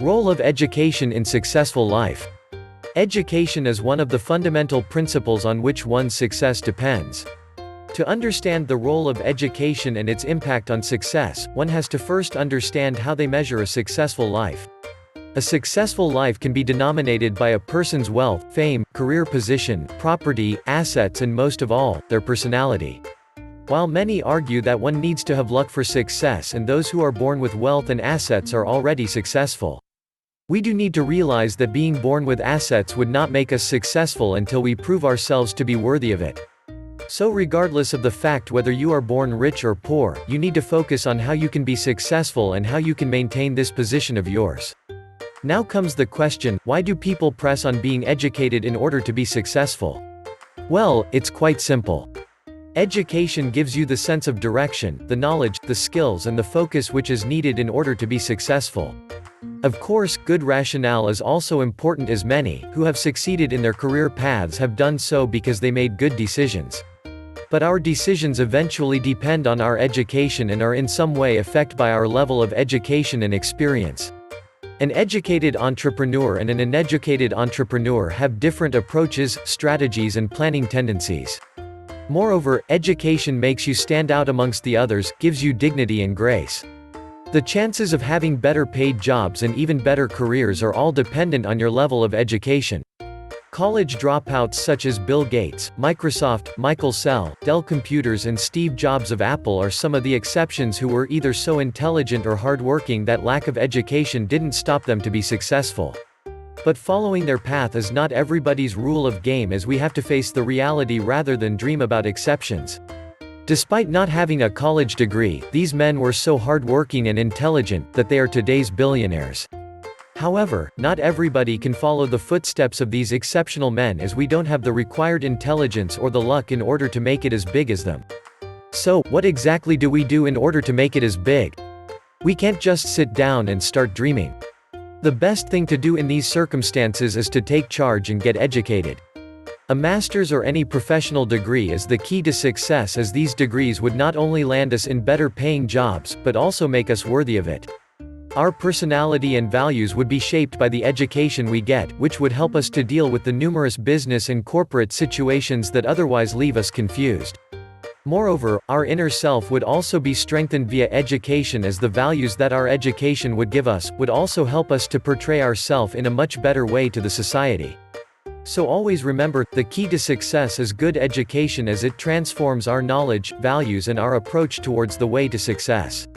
Role of education in successful life. Education is one of the fundamental principles on which one's success depends. To understand the role of education and its impact on success, one has to first understand how they measure a successful life. A successful life can be denominated by a person's wealth, fame, career position, property, assets and most of all, their personality. While many argue that one needs to have luck for success and those who are born with wealth and assets are already successful, we do need to realize that being born with assets would not make us successful until we prove ourselves to be worthy of it. So regardless of the fact whether you are born rich or poor, you need to focus on how you can be successful and how you can maintain this position of yours. Now comes the question, why do people press on being educated in order to be successful? Well, it's quite simple. Education gives you the sense of direction, the knowledge, the skills and the focus which is needed in order to be successful. Of course, good rationale is also important, as many who have succeeded in their career paths have done so because they made good decisions. But our decisions eventually depend on our education and are in some way affected by our level of education and experience. An educated entrepreneur and an uneducated entrepreneur have different approaches, strategies and planning tendencies. Moreover, education makes you stand out amongst the others, gives you dignity and grace. The chances of having better paid jobs and even better careers are all dependent on your level of education. College dropouts such as Bill Gates, Microsoft, Michael Sell, Dell Computers and Steve Jobs of Apple are some of the exceptions who were either so intelligent or hardworking that lack of education didn't stop them to be successful. But following their path is not everybody's rule of game, as we have to face the reality rather than dream about exceptions. Despite not having a college degree, these men were so hardworking and intelligent that they are today's billionaires. However, not everybody can follow the footsteps of these exceptional men, as we don't have the required intelligence or the luck in order to make it as big as them. So, what exactly do we do in order to make it as big? We can't just sit down and start dreaming. The best thing to do in these circumstances is to take charge and get educated. A master's or any professional degree is the key to success, as these degrees would not only land us in better paying jobs, but also make us worthy of it. Our personality and values would be shaped by the education we get, which would help us to deal with the numerous business and corporate situations that otherwise leave us confused. Moreover, our inner self would also be strengthened via education, as the values that our education would give us would also help us to portray ourselves in a much better way to the society. So always remember, the key to success is good education, as it transforms our knowledge, values and our approach towards the way to success.